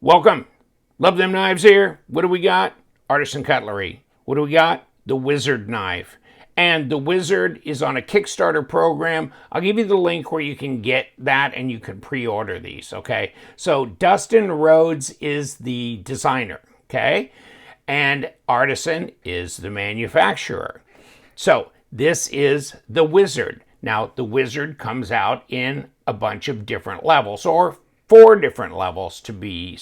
Welcome. Love them knives here. What do we got? Artisan cutlery. What do we got? The Wizard knife. And the Wizard is on a Kickstarter program. I'll give you the link where you can get that and you can pre-order these, okay? So Dustin Rhodes is the designer, okay? And Artisan is the manufacturer. So this is the Wizard. Now, the Wizard comes out in a bunch of different levels, or 4 different levels to be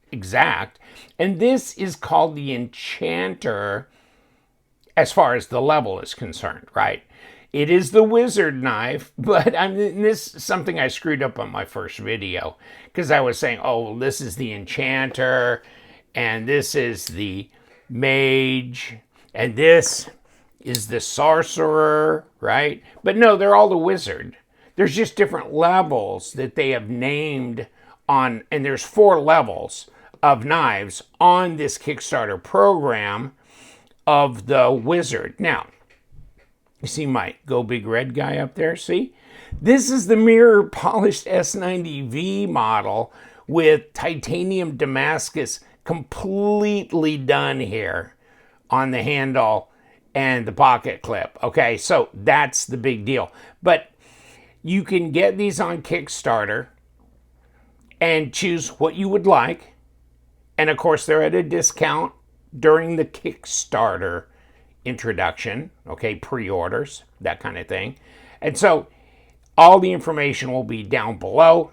exact. And this is called the Enchanter as far as the level is concerned, right? It is the Wizard knife, but this is something I screwed up on my first video because I was saying, oh, well, this is the Enchanter, and this is the Mage, and this is the Sorcerer, right? But no, they're all the Wizard. There's just different levels that they have named on, and there's 4 levels of knives on this Kickstarter program of the Wizard. Now, you see my Go Big Red guy up there, see? This is the mirror polished S90V model with titanium Damascus completely done here on the handle and the pocket clip. Okay, so that's the big deal. But you can get these on Kickstarter and choose what you would like. And of course, they're at a discount during the Kickstarter introduction, okay, pre-orders, that kind of thing. And so all the information will be down below.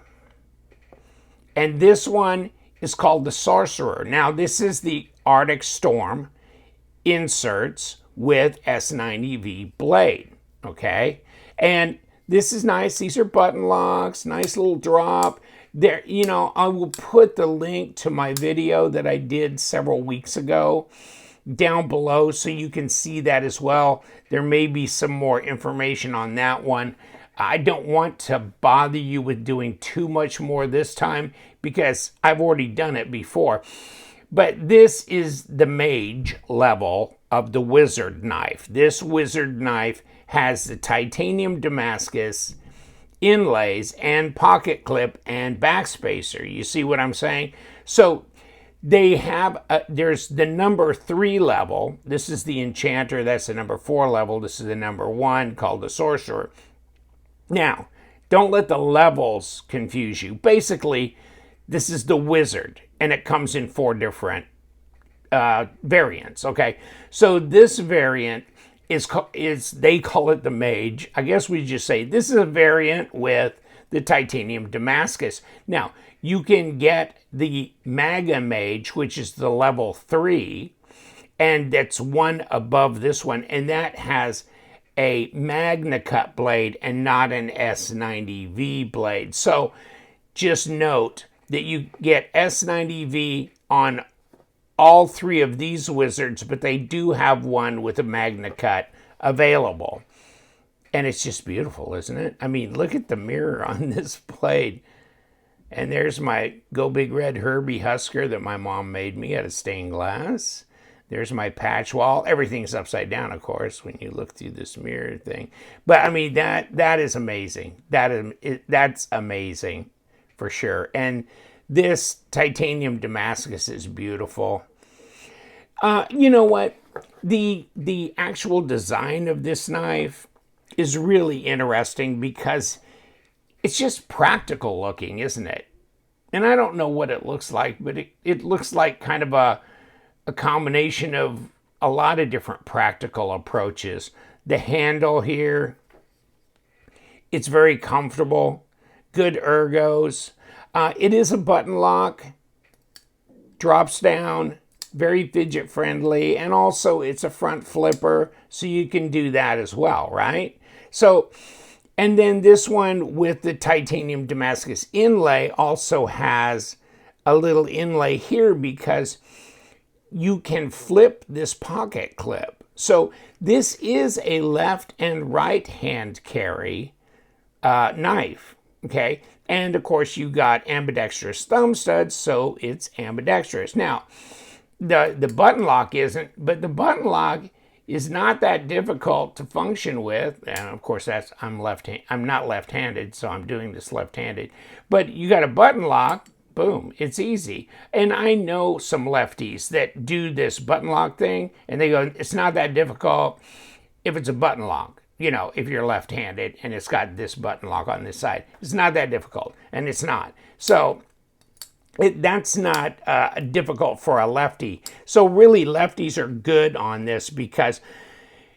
And this one is called the Sorcerer. Now, this is the Arctic Storm inserts with S90V blade, okay? And this is nice. These are button locks, nice little drop. There, you know, I will put the link to my video that I did several weeks ago down below so you can see that as well. There may be some more information on that one. I don't want to bother you with doing too much more this time because I've already done it before. But this is the Mage level of the Wizard knife. This Wizard knife has the titanium Damascus inlays and pocket clip and backspacer. You see what I'm saying? So they have, there's the number 3 level. This is the Enchanter. That's the number 4 level. This is the number 1 called the Sorcerer. Now, don't let the levels confuse you. Basically, this is the Wizard, and it comes in 4 different variants, okay? So this variant is they call it the Mage. I guess we just say this is a variant with the titanium Damascus. Now, you can get the Mega Mage, which is the level 3, and that's one above this one, and that has a Magna Cut blade and not an S90V blade. So just note that you get S90V on all 3 of these Wizards, but they do have one with a Magna Cut available. And it's just beautiful, isn't it? I mean, look at the mirror on this blade. And there's my Go Big Red Herbie Husker that my mom made me out of stained glass. There's my patch wall. Everything's upside down, of course, when you look through this mirror thing. But I mean, that is amazing. That's amazing for sure. And this titanium Damascus is beautiful. You know what? The actual design of this knife is really interesting because it's just practical looking, isn't it? And I don't know what it looks like, but it looks like kind of a combination of a lot of different practical approaches. The handle here, it's very comfortable, good ergos. It is a button lock, drops down, very fidget friendly, and also it's a front flipper, so you can do that as well, right? So, and then this one with the titanium Damascus inlay also has a little inlay here because you can flip this pocket clip. So this is a left and right hand carry knife, okay? And of course you got ambidextrous thumb studs, so it's ambidextrous. Now, the button lock isn't, but the button lock is not that difficult to function with. And of course, I'm not left-handed, so I'm doing this left-handed. But you got a button lock boom, it's easy. And I know some lefties that do this button lock thing, and they go, it's not that difficult if it's a button lock. You know, if you're left-handed and it's got this button lock on this side, it's not that difficult, and it's not. So that's not difficult for a lefty. So really, lefties are good on this because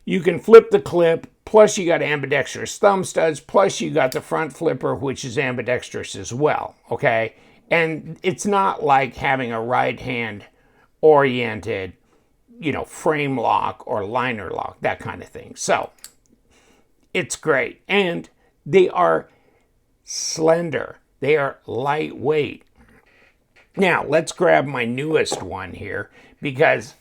you can flip the clip, plus you got ambidextrous thumb studs, plus you got the front flipper, which is ambidextrous as well, okay? And it's not like having a right hand oriented, you know, frame lock or liner lock, that kind of thing. So it's great. And they are slender. They are lightweight. Now, let's grab my newest one here because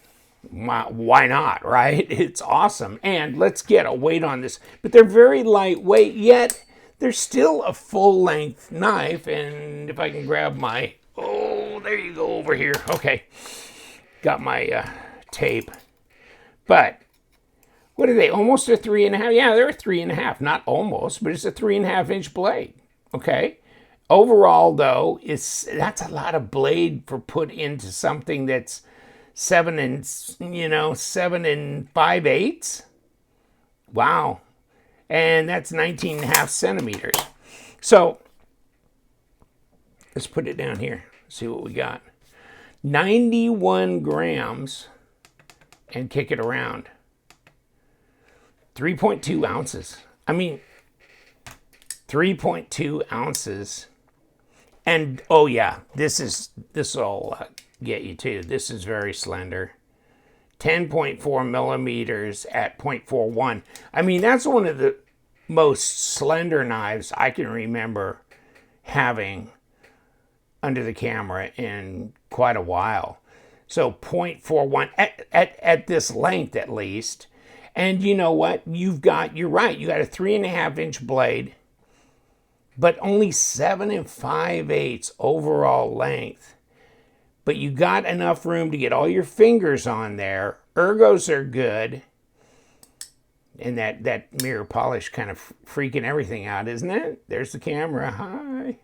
why not, right? It's awesome. And let's get a weight on this. But they're very lightweight, yet they're still a full-length knife. And if I can grab my, oh, there you go over here. Okay, got my tape. But what are they, almost a 3.5? Yeah, they're a 3.5, not almost, but it's a 3.5-inch blade, okay? Overall, though, that's a lot of blade for put into something that's 7 5/8. Wow. And that's 19.5 centimeters. So let's put it down here. See what we got. 91 grams and kick it around. 3.2 ounces. I mean, 3.2 ounces. And, oh yeah, this will get you too. This is very slender. 10.4 millimeters at 0.41. I mean, that's one of the most slender knives I can remember having under the camera in quite a while. So 0.41 at this length at least. And you know what? You're right. You got a 3.5-inch blade, but only 7 5/8 overall length. But you got enough room to get all your fingers on there. Ergos are good. And that mirror polish kind of freaking everything out, isn't it? There's the camera. Hi.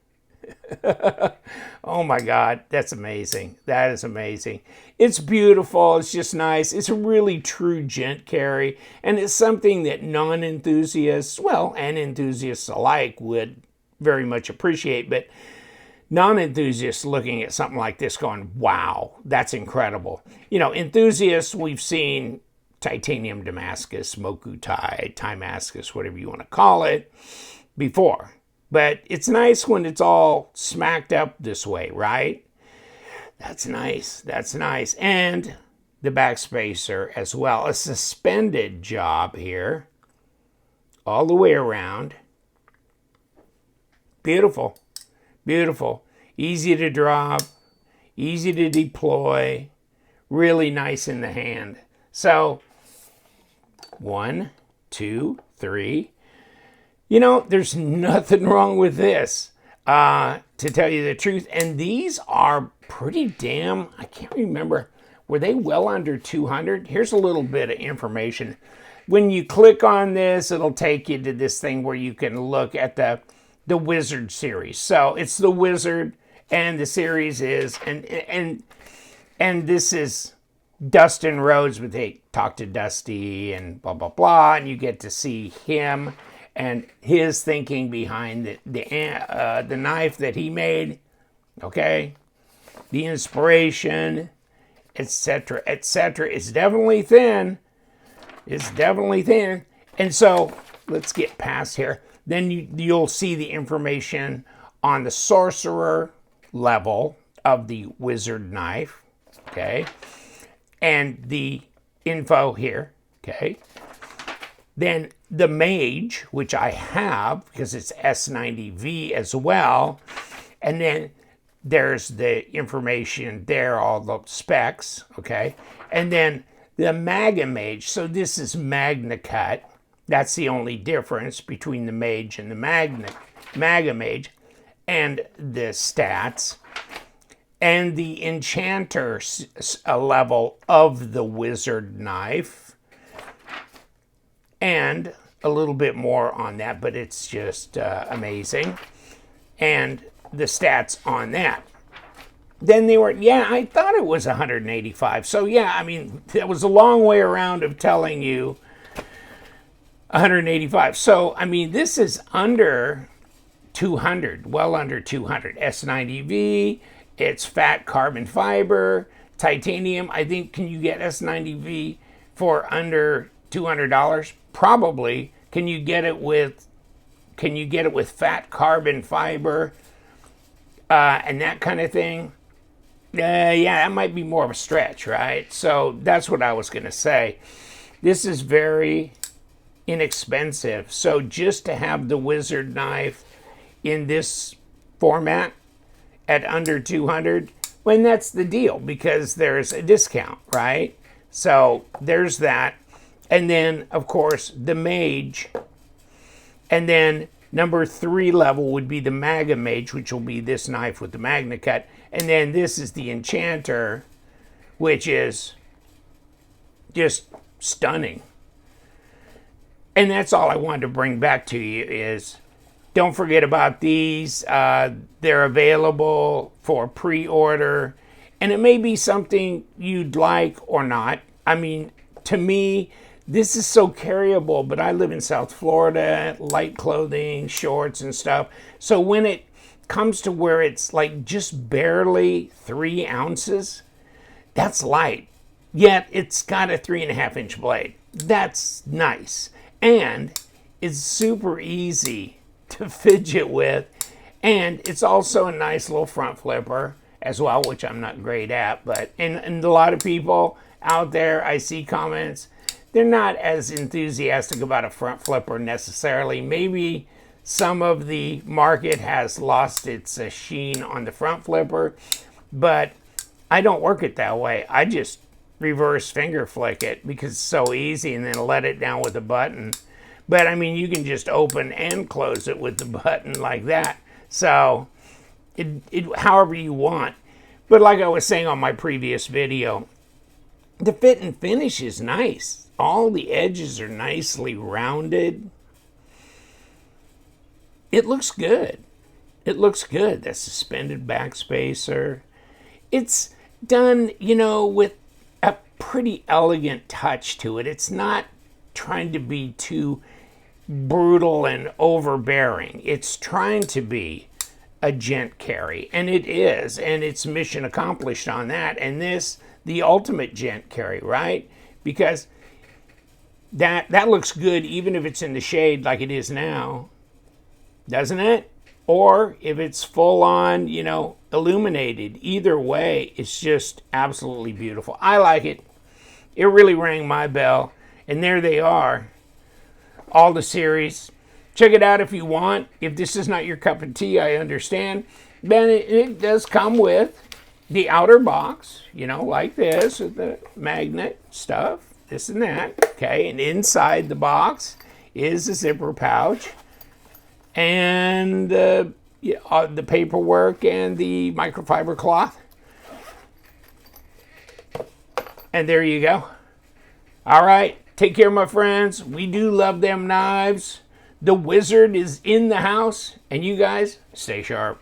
Oh my God, that's amazing. That is amazing. It's beautiful. It's just nice. It's a really true gent carry. And it's something that non-enthusiasts, well, and enthusiasts alike would very much appreciate. But non-enthusiasts looking at something like this going, wow, that's incredible. You know, enthusiasts, we've seen titanium Damascus, Mokutai, Timascus, whatever you want to call it, before. But it's nice when it's all smacked up this way, right? That's nice. That's nice. And the back spacer as well. A suspended job here. All the way around. Beautiful. Beautiful. Easy to drop. Easy to deploy. Really nice in the hand. So, 1, 2, 3. You know, there's nothing wrong with this, to tell you the truth. And these are pretty damn, I can't remember, were they well under 200? Here's a little bit of information. When you click on this, it'll take you to this thing where you can look at the Wizard series. So it's the Wizard, and the series is, and this is Dustin Rhodes, but they talk to Dusty and blah, blah, blah, and you get to see him and his thinking behind the knife that he made, okay? The inspiration, etc., etc. It's definitely thin. It's definitely thin. And so, let's get past here. Then you'll see the information on the sorcerer level of the wizard knife, okay? And the info here, okay? Then the mage, which I have because it's S90V as well. And then there's the information there, all the specs, okay? And then the Maga Mage. So this is Magna Cut. That's the only difference between the Mage and the Maga Mage. And the stats. And the Enchanter level of the Wizard knife. And a little bit more on that, but it's just amazing. And the stats on that. then they were, yeah, I thought it was 185. So yeah, I mean, that was a long way around of telling you 185. So, I mean, this is under 200, well under 200. S90V, it's fat carbon fiber, titanium. I think, can you get S90V for under $200? Probably. Can you get it with fat carbon fiber and that kind of thing? Yeah, that might be more of a stretch, right? So that's what I was going to say. This is very inexpensive. So just to have the Wizard knife in this format at under 200, when that's the deal, because there's a discount, right? So there's that. And then, of course, the Mage. And then number 3 level would be the Mega Mage, which will be this knife with the Magna Cut. And then this is the Enchanter, which is just stunning. And that's all I wanted to bring back to you is don't forget about these. They're available for pre-order. And it may be something you'd like or not. I mean, to me, this is so carryable, but I live in South Florida, light clothing, shorts and stuff. So when it comes to where it's like just barely 3 ounces, that's light. Yet it's got a 3.5-inch blade. That's nice. And it's super easy to fidget with. And it's also a nice little front flipper as well, which I'm not great at. But and a lot of people out there, I see comments, they're not as enthusiastic about a front flipper necessarily. Maybe some of the market has lost its sheen on the front flipper, but I don't work it that way. I just reverse finger flick it because it's so easy and then let it down with a button. But I mean, you can just open and close it with the button like that. So however you want. But like I was saying on my previous video, the fit and finish is nice. All the edges are nicely rounded. It looks good. It looks good. That suspended back spacer. It's done, you know, with a pretty elegant touch to it. It's not trying to be too brutal and overbearing. It's trying to be a gent carry, and it is, and it's mission accomplished on that. And this, the ultimate gent carry, right? Because that looks good even if it's in the shade like it is now, doesn't it? Or if it's full on, you know, illuminated. Either way, it's just absolutely beautiful. I like it. It really rang my bell. And there they are, all the series. Check it out if you want. If this is not your cup of tea, I understand. Then it does come with the outer box, you know, like this, with the magnet stuff, this and that, okay? And inside the box is a zipper pouch and the paperwork and the microfiber cloth. And there you go. All right, take care, my friends. We do love them knives. The Wizard is in the house, and you guys stay sharp.